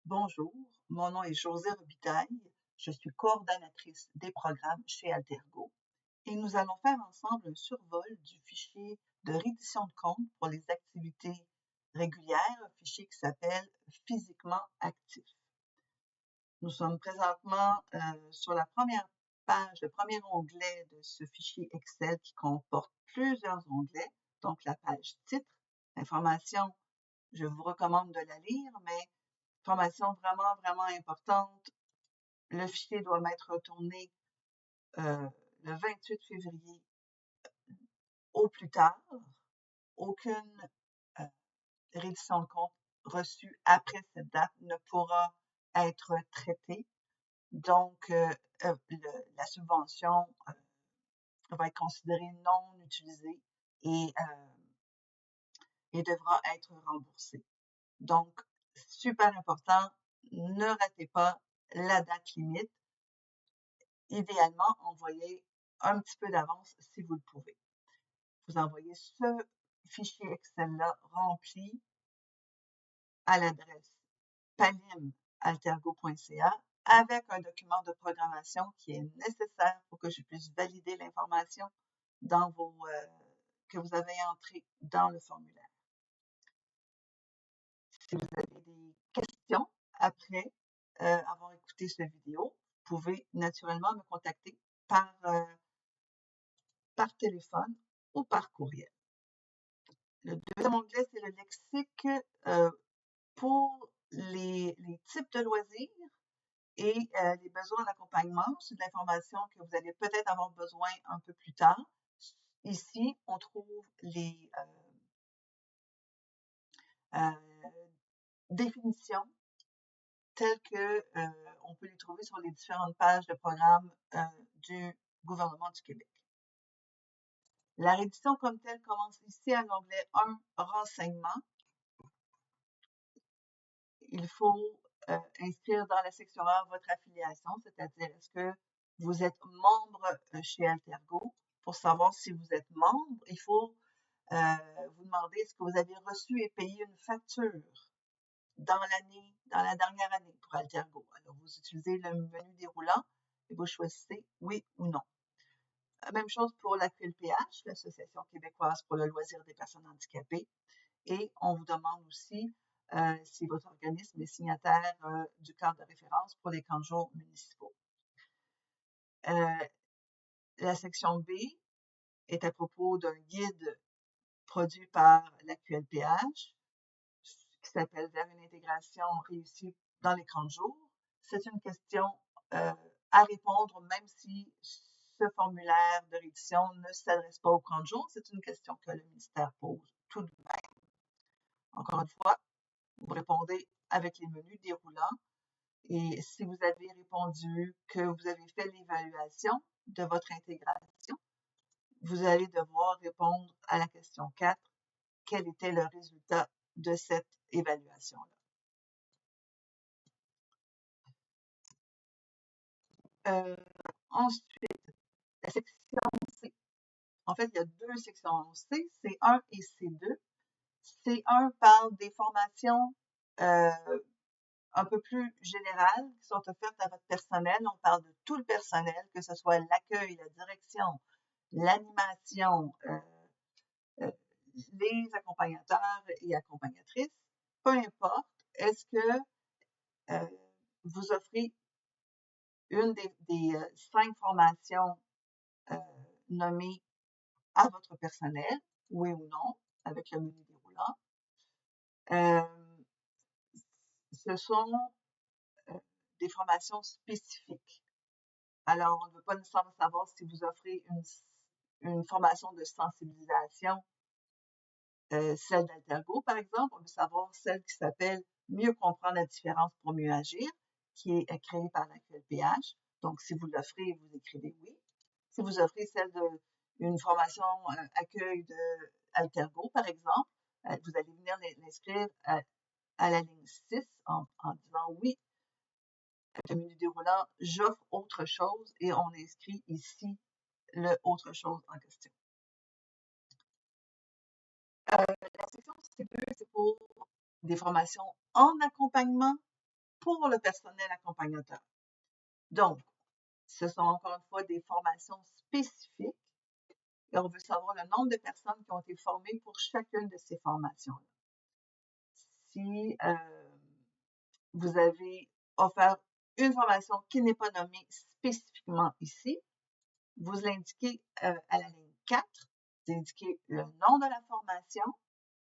Bonjour, mon nom est Josée Robitaille, je suis coordonnatrice des programmes chez Altergo et nous allons faire ensemble un survol du fichier de reddition de compte pour les activités régulières, un fichier qui s'appelle Physiquement actif. Nous sommes présentement sur la première page, le premier onglet de ce fichier Excel qui comporte plusieurs onglets, donc la page titre, information, je vous recommande de la lire, mais information vraiment importante. Le fichier doit m'être retourné le 28 février au plus tard. Aucune reddition de compte reçue après cette date ne pourra être traitée. Donc, la subvention va être considérée non utilisée et devra être remboursée. Donc, super important, ne ratez pas la date limite. Idéalement, envoyez un petit peu d'avance si vous le pouvez. Vous envoyez ce fichier Excel-là rempli à l'adresse palim@altergo.ca avec un document de programmation qui est nécessaire pour que je puisse valider l'information que vous avez entrée dans le formulaire. Si vous avez des questions après avoir écouté cette vidéo, vous pouvez naturellement me contacter par téléphone ou par courriel. Le deuxième onglet, c'est le lexique pour les types de loisirs et les besoins d'accompagnement. C'est de l'information que vous allez peut-être avoir besoin un peu plus tard. Ici, on trouve les définitions telles que on peut les trouver sur les différentes pages de programmes du gouvernement du Québec. La reddition comme telle commence ici à l'onglet 1, renseignements. Il faut inscrire dans la section 1 votre affiliation, c'est-à-dire est-ce que vous êtes membre chez Altergo. Pour savoir si vous êtes membre, il faut vous demander est-ce que vous avez reçu et payé une facture dans la dernière année pour Altergo. Alors, vous utilisez le menu déroulant et vous choisissez oui ou non. Même chose pour la QLPH, l'Association québécoise pour le loisir des personnes handicapées. Et on vous demande aussi si votre organisme est signataire du cadre de référence pour les camps de jour municipaux. La section B est à propos d'un guide produit par la QLPH qui s'appelle « Vers une intégration réussie dans les camps de jour ». C'est une question à répondre même si ce formulaire de reddition ne s'adresse pas aux camps de jour. C'est une question que le ministère pose tout de même. Encore une fois, vous répondez avec les menus déroulants et si vous avez répondu que vous avez fait l'évaluation de votre intégration, vous allez devoir répondre à la question 4, quel était le résultat de cette évaluation-là. Ensuite, la section C. En fait, il y a deux sections C, C1 et C2. C1 parle des formations un peu plus générales qui sont offertes à votre personnel. On parle de tout le personnel, que ce soit l'accueil, la direction, l'animation, les accompagnateurs et accompagnatrices. Peu importe, est-ce que vous offrez une des 5 formations nommées à votre personnel, oui ou non, avec le menu déroulant. Ce sont des formations spécifiques. Alors, on ne veut pas nécessairement savoir si vous offrez une formation de sensibilisation, celle d'Altergo, par exemple. On veut savoir celle qui s'appelle « Mieux comprendre la différence pour mieux agir », qui est créée par la QLPH. Donc, si vous l'offrez, vous écrivez « oui ». Si vous offrez celle d'une formation accueil de Altergo, par exemple, vous allez venir l'inscrire à la ligne 6 en disant « oui ». Le menu déroulant, j'offre autre chose et on inscrit ici le autre chose en question. La section C2, c'est pour des formations en accompagnement pour le personnel accompagnateur. Donc, ce sont encore une fois des formations spécifiques et on veut savoir le nombre de personnes qui ont été formées pour chacune de ces formations-là. Si vous avez offert une formation qui n'est pas nommée spécifiquement ici, vous l'indiquez à la ligne 4, vous indiquez le nom de la formation,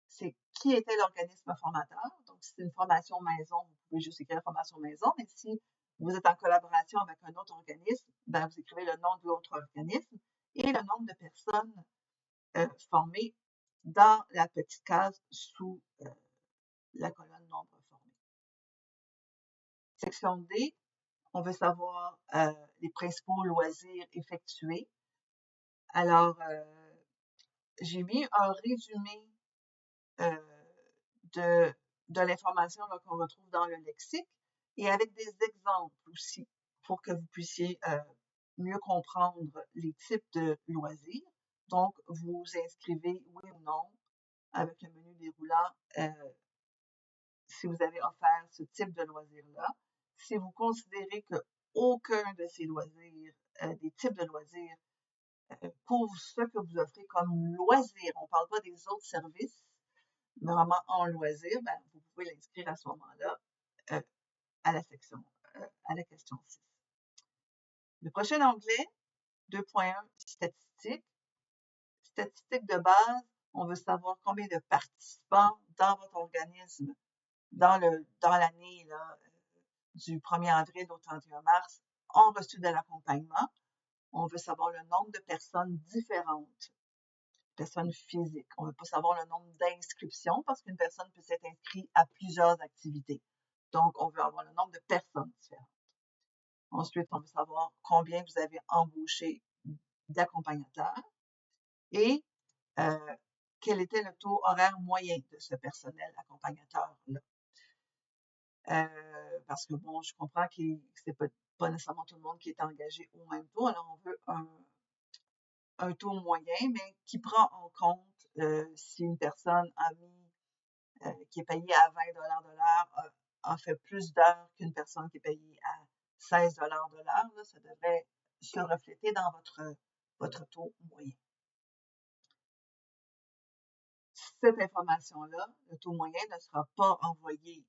c'est qui était l'organisme formateur. Donc, si c'est une formation maison, vous pouvez juste écrire formation maison, mais si vous êtes en collaboration avec un autre organisme, ben, vous écrivez le nom de l'autre organisme et le nombre de personnes formées dans la petite case sous la colonne nombre formé. Section D, on veut savoir les principaux loisirs effectués. Alors, j'ai mis un résumé de l'information qu'on retrouve dans le lexique et avec des exemples aussi pour que vous puissiez mieux comprendre les types de loisirs. Donc, vous inscrivez oui ou non avec le menu déroulant si vous avez offert ce type de loisir-là. Si vous considérez que aucun de ces loisirs, des types de loisirs, couvre ce que vous offrez comme loisir, on ne parle pas des autres services, mais vraiment en loisir, ben, vous pouvez l'inscrire à ce moment-là à la section, à la question 6. Le prochain onglet, 2.1, statistiques. Statistiques de base, on veut savoir combien de participants dans votre organisme dans l'année du 1er avril au 31 mars ont reçu de l'accompagnement. On veut savoir le nombre de personnes différentes, personnes physiques. On ne veut pas savoir le nombre d'inscriptions parce qu'une personne peut s'être inscrite à plusieurs activités. Donc, on veut avoir le nombre de personnes différentes. Ensuite, on veut savoir combien vous avez embauché d'accompagnateurs et quel était le taux horaire moyen de ce personnel accompagnateur-là. Parce que, bon, je comprends que c'est pas nécessairement tout le monde qui est engagé au même taux. Alors, on veut un taux moyen, mais qui prend en compte si une personne a mis, qui est payée à 20 de l'heure, a fait plus d'heures qu'une personne qui est payée à 16 de l'heure. Là, ça devrait se refléter dans votre taux moyen. Cette information-là, le taux moyen, ne sera pas envoyé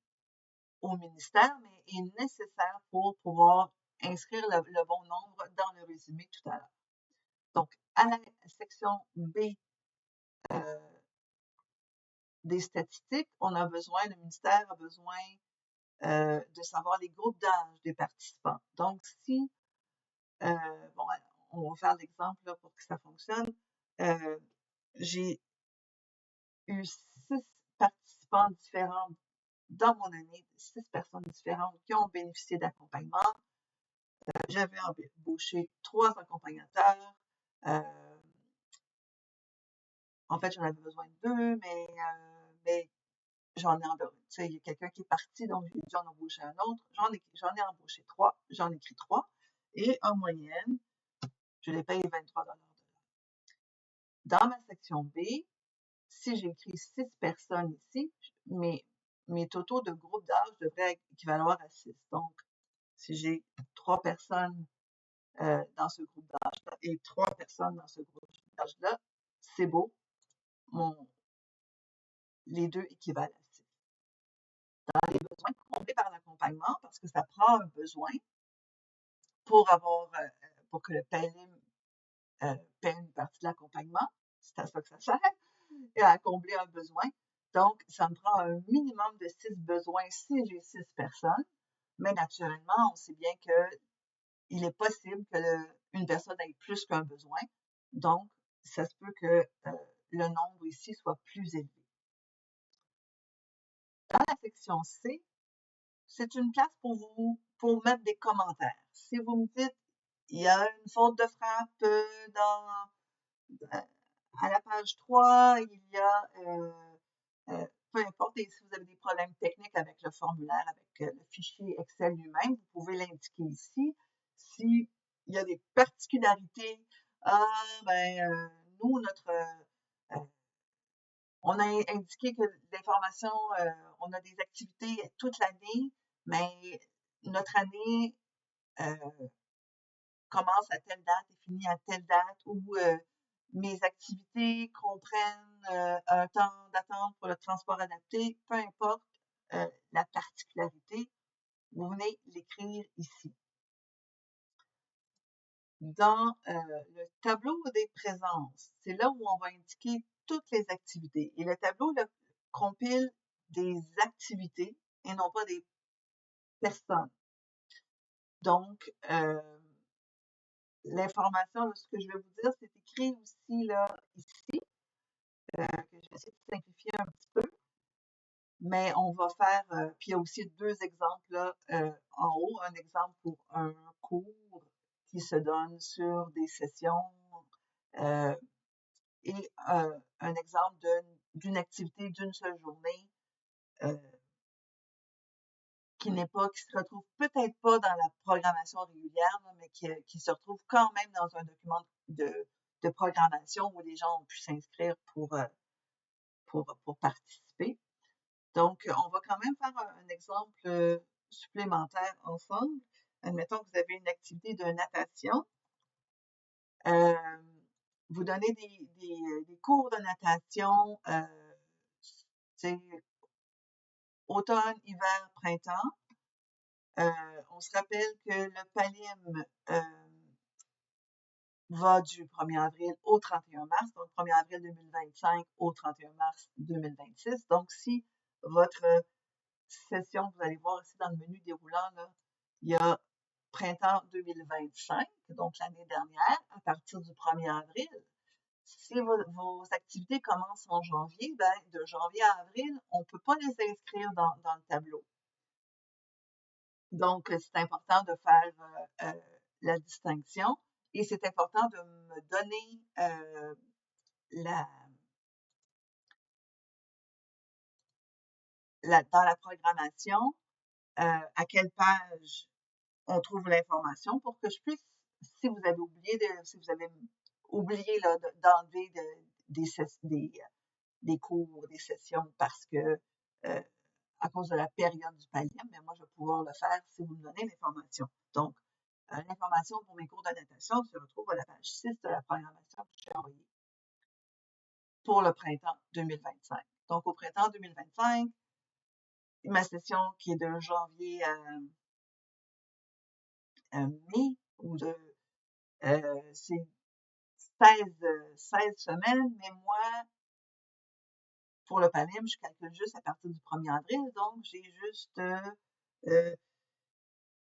au ministère, mais est nécessaire pour pouvoir inscrire le bon nombre dans le résumé tout à l'heure. Donc, à la section B des statistiques, le ministère a besoin de savoir les groupes d'âge des participants. Donc, si, bon, on va faire l'exemple pour que ça fonctionne, j'ai eu 6 participants différents dans mon année, 6 personnes différentes qui ont bénéficié d'accompagnement. J'avais embauché 3 accompagnateurs. En fait, j'en avais besoin de 2, mais j'en ai embauché. Il y a quelqu'un qui est parti, donc j'ai dû en embaucher un autre. J'en ai embauché 3, j'en ai écrit 3. Et en moyenne, je les paye 23 de l'heure. Dans ma section B, si j'écris 6 personnes ici, mes totaux de groupe d'âge devraient équivaloir à 6. Donc, si j'ai 3 personnes dans ce groupe d'âge-là et 3 personnes dans ce groupe d'âge-là, c'est beau. Les deux équivalent à 6. Dans les besoins comblés par l'accompagnement, parce que ça prend un besoin pour que le PLM paie une partie de l'accompagnement, c'est à ça que ça sert, et à combler un besoin. Donc, ça me prend un minimum de 6 besoins si j'ai 6 personnes, mais naturellement, on sait bien qu'il est possible qu'une personne ait plus qu'un besoin, donc ça se peut que le nombre ici soit plus élevé. Dans la section C, c'est une place pour mettre des commentaires. Si vous me dites, il y a une faute de frappe à la page 3, il y a, peu importe, et si vous avez des problèmes techniques avec le formulaire, avec le fichier Excel lui-même, vous pouvez l'indiquer ici. S'il y a des particularités, nous, on a indiqué que l'information, on a des activités toute l'année, mais notre année commence à telle date et finit à telle date, ou mes activités comprennent un temps d'attente pour le transport adapté, peu importe la particularité, vous venez l'écrire ici. Dans le tableau des présences, c'est là où on va indiquer toutes les activités. Et le tableau là, compile des activités et non pas des personnes. Donc, l'information, ce que je vais vous dire, c'est écrit aussi là, ici, que je vais essayer de simplifier un petit peu. Mais on va faire, puis il y a aussi deux exemples là, en haut, un exemple pour un cours qui se donne sur des sessions et un exemple d'une activité d'une seule journée qui se retrouve peut-être pas dans la programmation régulière, là, mais qui se retrouve quand même dans un document de programmation où les gens ont pu s'inscrire pour participer. Donc, on va quand même faire un exemple supplémentaire ensemble. Admettons que vous avez une activité de natation. Vous donnez des cours de natation, c'est automne, hiver, printemps. On se rappelle que le PALIM va du 1er avril au 31 mars, donc 1er avril 2025 au 31 mars 2026. Donc, si votre session, vous allez voir ici dans le menu déroulant, là, il y a printemps 2025, donc l'année dernière, à partir du 1er avril. Si vos activités commencent en janvier, ben, de janvier à avril, on ne peut pas les inscrire dans le tableau. Donc, c'est important de faire la distinction et c'est important de me donner dans la programmation à quelle page on trouve l'information pour que je puisse, si vous avez oublié là, d'enlever des cours, des sessions parce que à cause de la période du palier, mais moi je vais pouvoir le faire si vous me donnez l'information. Donc, l'information pour mes cours de natation se retrouve à la page 6 de la programmation que j'ai envoyée pour le printemps 2025. Donc, au printemps 2025, ma session qui est de janvier à mai, c'est 16 semaines, mais moi, pour le PALIM, je calcule juste à partir du 1er avril, donc j'ai juste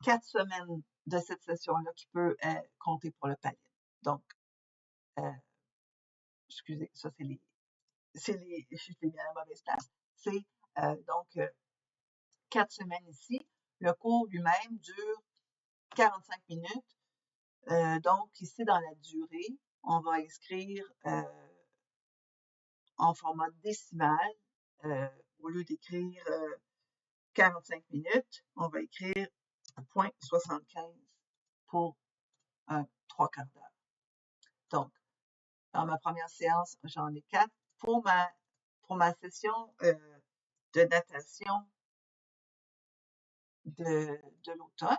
4 semaines de cette session-là qui peut compter pour le PALIM. Donc, excusez, ça c'est je l'ai mis à la mauvaise place. C'est donc 4 semaines ici. Le cours lui-même dure 45 minutes. Donc, ici, dans la durée, on va inscrire en format décimal. Au lieu d'écrire 45 minutes, on va écrire 0.75 pour un 3/4 d'heure. Donc, dans ma première séance, j'en ai 4. Pour ma session de natation de l'automne,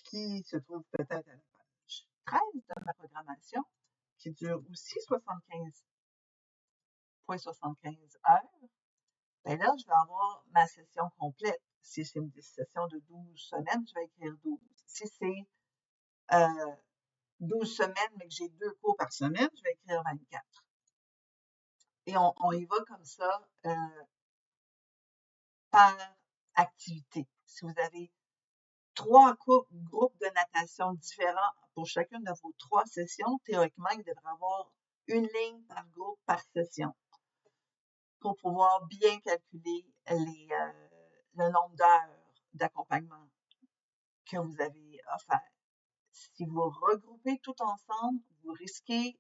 qui se trouve peut-être à la page 13 de ma programmation, qui dure aussi 75,75 heures, ben là, je vais avoir ma session complète. Si c'est une session de 12 semaines, je vais écrire 12. Si c'est 12 semaines, mais que j'ai 2 cours par semaine, je vais écrire 24. Et on y va comme ça par activité. Si vous avez 3 groupes de natation différents pour chacune de vos 3 sessions, théoriquement, il devrait y avoir une ligne par groupe par session pour pouvoir bien calculer le nombre d'heures d'accompagnement que vous avez offert. Si vous regroupez tout ensemble, vous risquez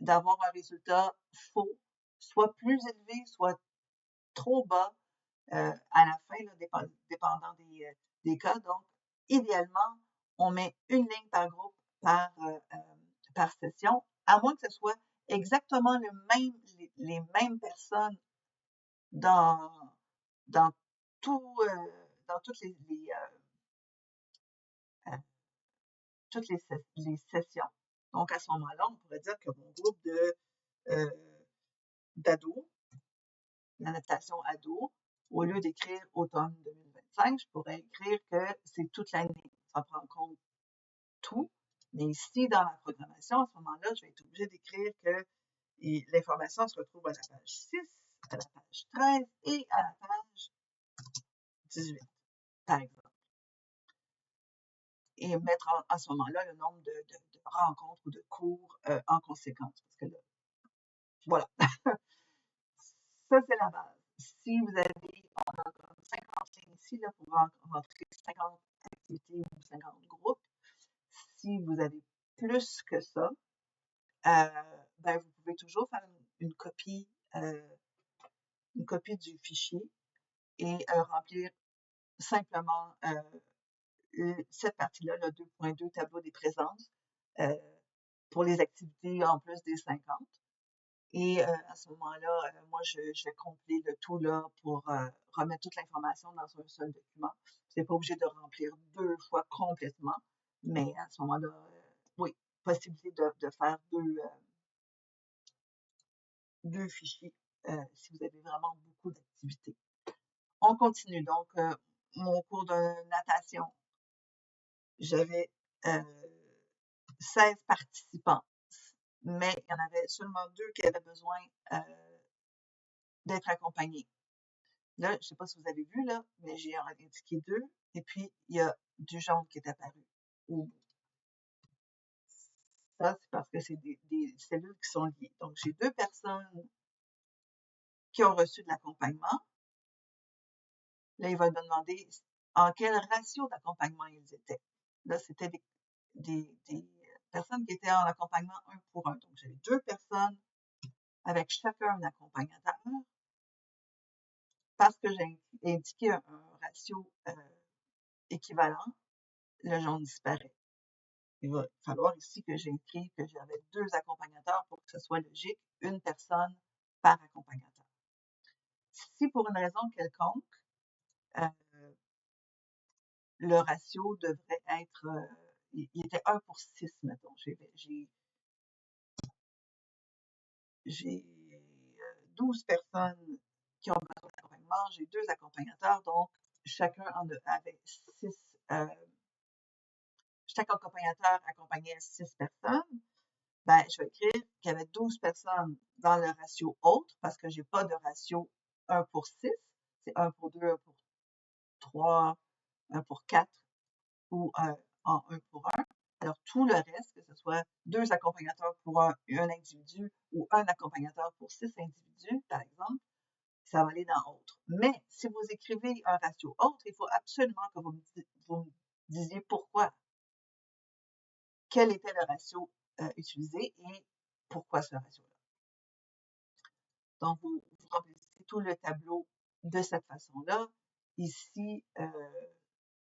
d'avoir un résultat faux, soit plus élevé, soit trop bas à la fin, là, dépendant des cas. Donc, idéalement, on met une ligne par groupe par session, à moins que ce soit exactement les mêmes personnes dans, dans, dans euh, les sessions. Donc, à ce moment-là, on pourrait dire que mon groupe euh, d'ados, la natation ado, au lieu d'écrire automne 2025, je pourrais écrire que c'est toute l'année. Ça prend en compte tout. Mais ici, dans la programmation, à ce moment-là, je vais être obligée d'écrire que l'information se retrouve à la page 6, à la page 13 et à la page 18, par exemple. Et mettre à ce moment-là le nombre de rencontres ou de cours en conséquence. Parce que là, voilà. Ça, c'est la base. Si vous avez, on a comme 50 lignes ici là, pour rentrer 50 activités ou 50 groupes. Si vous avez plus que ça, ben, vous pouvez toujours faire une copie du fichier et remplir simplement cette partie-là, le 2.2 tableau des présences, pour les activités en plus des 50. Et à ce moment-là, moi, je vais compléter le tout là pour remettre toute l'information dans un seul document. Vous n'êtes pas obligé de remplir 2 fois complètement, mais à ce moment-là, oui, possibilité de faire deux fichiers si vous avez vraiment beaucoup d'activités. On continue. Donc, mon cours de natation, j'avais 16 participants, mais il y en avait seulement 2 qui avaient besoin d'être accompagnés. Là, je ne sais pas si vous avez vu, là, mais j'ai indiqué 2, et puis il y a du jaune qui est apparu au bout. Ça, c'est parce que c'est des cellules qui sont liées. Donc, j'ai 2 personnes qui ont reçu de l'accompagnement. Là, il va me demander en quel ratio d'accompagnement ils étaient. Là, c'était des personnes qui étaient en accompagnement 1 pour 1. Donc, j'avais 2 personnes avec chacun un accompagnateur parce que j'ai indiqué un ratio équivalent, le jaune disparaît. Il va falloir ici que j'écris que j'avais 2 accompagnateurs pour que ce soit logique, une personne par accompagnateur. Si pour une raison quelconque, le ratio devrait être, il était 1 pour 6, mettons. J'ai 12 personnes qui ont besoin d'accompagnement, j'ai 2 accompagnateurs, donc chacun avait 6, chaque accompagnateur accompagnait 6 personnes. Ben, je vais écrire qu'il y avait 12 personnes dans le ratio autre, parce que j'ai pas de ratio 1 pour 6, c'est 1 pour 2, 1 pour 3, 1 pour 4, ou en 1 pour 1. Alors, tout le reste, que ce soit 2 accompagnateurs pour un individu ou un accompagnateur pour 6 individus, par exemple, ça va aller dans autre. Mais si vous écrivez un ratio autre, il faut absolument que vous me disiez pourquoi. Quel était le ratio utilisé et pourquoi ce ratio-là. Donc, vous remplissez tout le tableau de cette façon-là. Ici,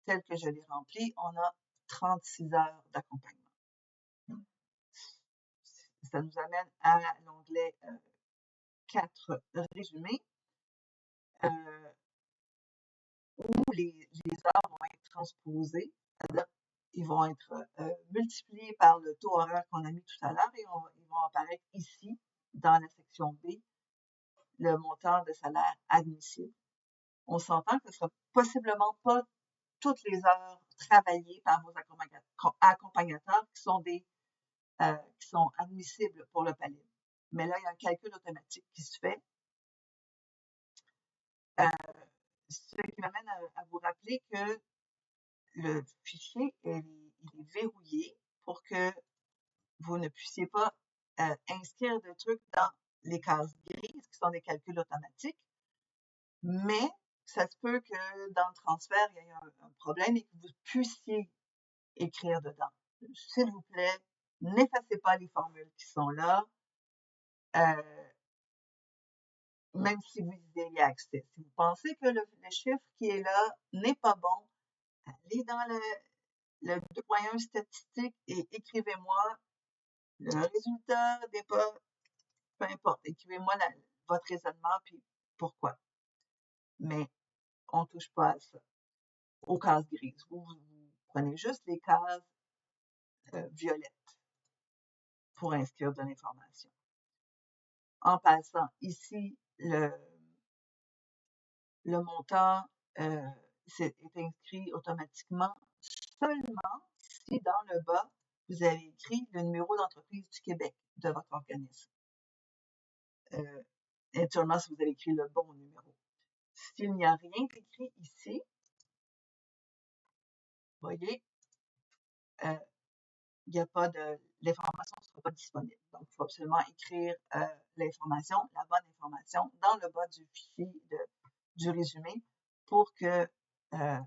tel que je l'ai rempli, on a 36 heures d'accompagnement. Ça nous amène à l'onglet 4 résumé, où les heures vont être transposées, c'est-à-dire ils vont être multipliés par le taux horaire qu'on a mis tout à l'heure et ils vont apparaître ici, dans la section B, le montant de salaire admissible. On s'entend que ce ne sera possiblement pas toutes les heures travaillées par vos accompagnateurs qui sont admissibles pour le PALIB. Mais là, il y a un calcul automatique qui se fait. Ce qui m'amène à vous rappeler que le fichier il est verrouillé pour que vous ne puissiez pas inscrire de trucs dans les cases grises qui sont des calculs automatiques, mais ça se peut que dans le transfert, il y ait un problème et que vous puissiez écrire dedans. S'il vous plaît, n'effacez pas les formules qui sont là, même si vous y avez accès. Si vous pensez que le chiffre qui est là n'est pas bon, allez dans le 2.1 statistique et écrivez-moi le résultat n'est pas écrivez-moi votre raisonnement, puis pourquoi. Mais on ne touche pas à ça, aux cases grises. Vous prenez juste les cases violettes pour inscrire de l'information. En passant, ici, le montant est inscrit automatiquement seulement si dans le bas, vous avez écrit le numéro d'entreprise du Québec de votre organisme. Naturellement, si vous avez écrit le bon numéro. S'il n'y a rien écrit ici, vous voyez, il n'y a pas de, l'information ne sera pas disponible. Donc, il faut absolument écrire l'information, la bonne information, dans le bas du fichier du résumé pour que la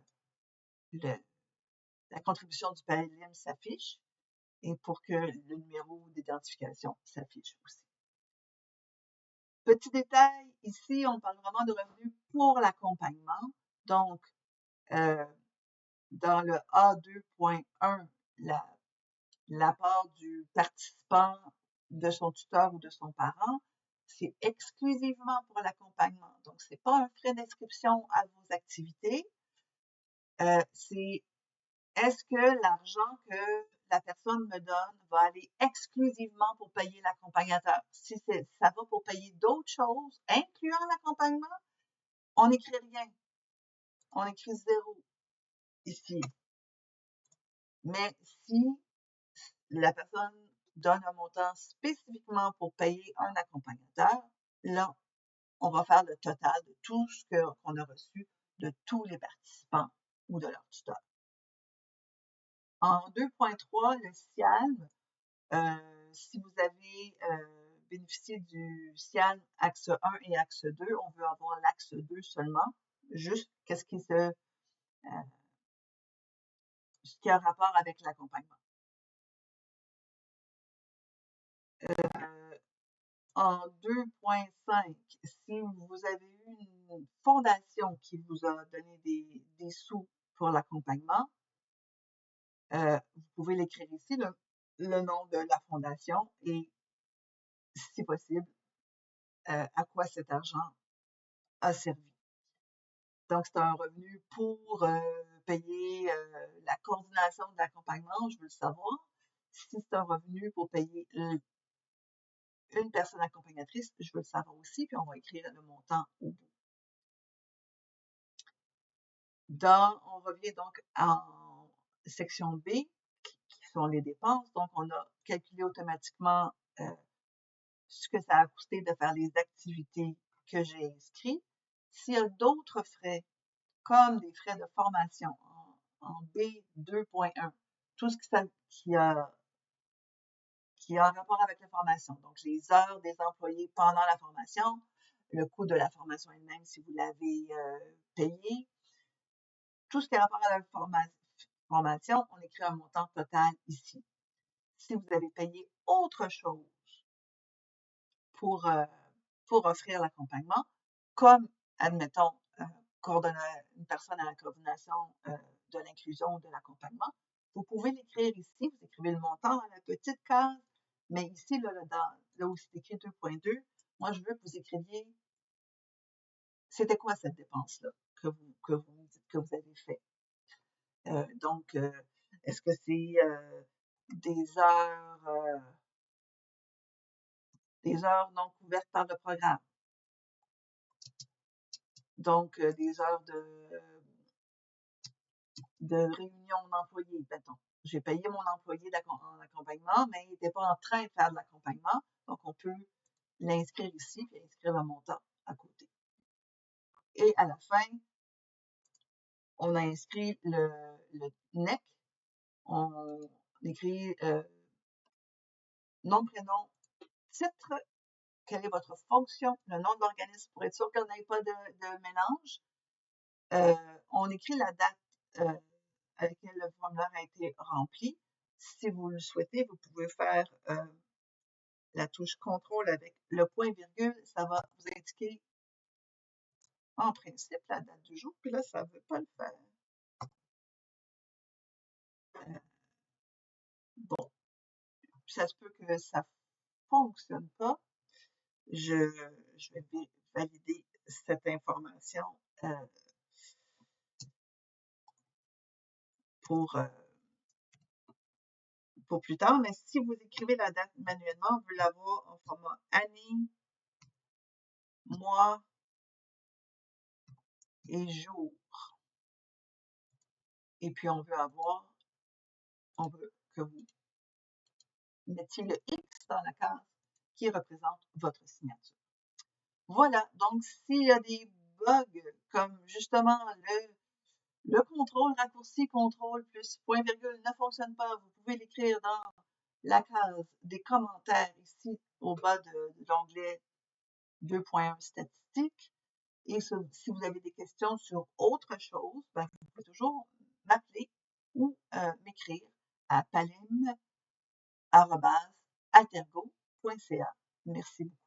contribution du PLM s'affiche et pour que le numéro d'identification s'affiche aussi. Petit détail, ici, on parle vraiment de revenus pour l'accompagnement. Donc, dans le A2.1, la part du participant, de son tuteur ou de son parent, c'est exclusivement pour l'accompagnement. Donc, ce n'est pas un frais d'inscription à vos activités. C'est est-ce que l'argent que la personne me donne va aller exclusivement pour payer l'accompagnateur? Si ça va pour payer d'autres choses, incluant l'accompagnement, on n'écrit rien. On écrit 0 ici. Mais si la personne donne un montant spécifiquement pour payer un accompagnateur, là, on va faire le total de tout ce qu'on a reçu de tous les participants ou de leur tuteur. En 2.3, le CIALM, si vous avez bénéficié du CIALM Axe 1 et Axe 2, on veut avoir l'Axe 2 seulement, juste ce qui a rapport avec l'accompagnement. En 2.5, si vous avez eu une fondation qui vous a donné des sous pour l'accompagnement, vous pouvez l'écrire ici, le nom de la fondation et, si possible, à quoi cet argent a servi. Donc, c'est un revenu pour payer la coordination de l'accompagnement, je veux le savoir. Si c'est un revenu pour payer une personne accompagnatrice, je veux le savoir aussi, puis on va écrire le montant au bout. On revient donc en section B, qui sont les dépenses. Donc, on a calculé automatiquement ce que ça a coûté de faire les activités que j'ai inscrites. S'il y a d'autres frais, comme des frais de formation en B2.1, tout ce qui a rapport avec la formation, donc les heures des employés pendant la formation, le coût de la formation elle-même si vous l'avez payé, tout ce qui a rapport à la formation, on écrit un montant total ici. Si vous avez payé autre chose pour offrir l'accompagnement, comme, admettons, une personne à la coordination de l'inclusion ou de l'accompagnement, vous pouvez l'écrire ici, vous écrivez le montant dans la petite case, mais ici, là où c'est écrit 2.2, moi, je veux que vous écriviez c'était quoi cette dépense-là que vous avez fait. Donc, est-ce que c'est des heures non couvertes par le programme? Donc, des heures de réunion d'employés, mettons. J'ai payé mon employé en accompagnement, mais il n'était pas en train de faire de l'accompagnement. Donc, on peut l'inscrire ici, puis inscrire le montant à côté. Et à la fin, on a inscrit le NEC. On écrit nom, prénom, titre, quelle est votre fonction, le nom de l'organisme pour être sûr qu'on n'ait pas de mélange. On écrit la date à laquelle le formulaire a été rempli. Si vous le souhaitez, vous pouvez faire la touche contrôle avec le point-virgule. Ça va vous indiquer en principe la date du jour, puis là, ça ne veut pas le faire. Bon, ça se peut que ça ne fonctionne pas. je vais valider cette information pour plus tard. Mais si vous écrivez la date manuellement, on veut l'avoir en format année, mois et jour. Et puis, on veut que vous mettiez le X dans la case qui représente votre signature. Voilà, donc s'il y a des bugs comme justement le contrôle, raccourci, contrôle plus point virgule ne fonctionne pas, vous pouvez l'écrire dans la case des commentaires ici au bas de l'onglet 2.1 statistiques. Et si vous avez des questions sur autre chose, ben, vous pouvez toujours m'appeler ou m'écrire à palim@altergo.ca. Merci beaucoup.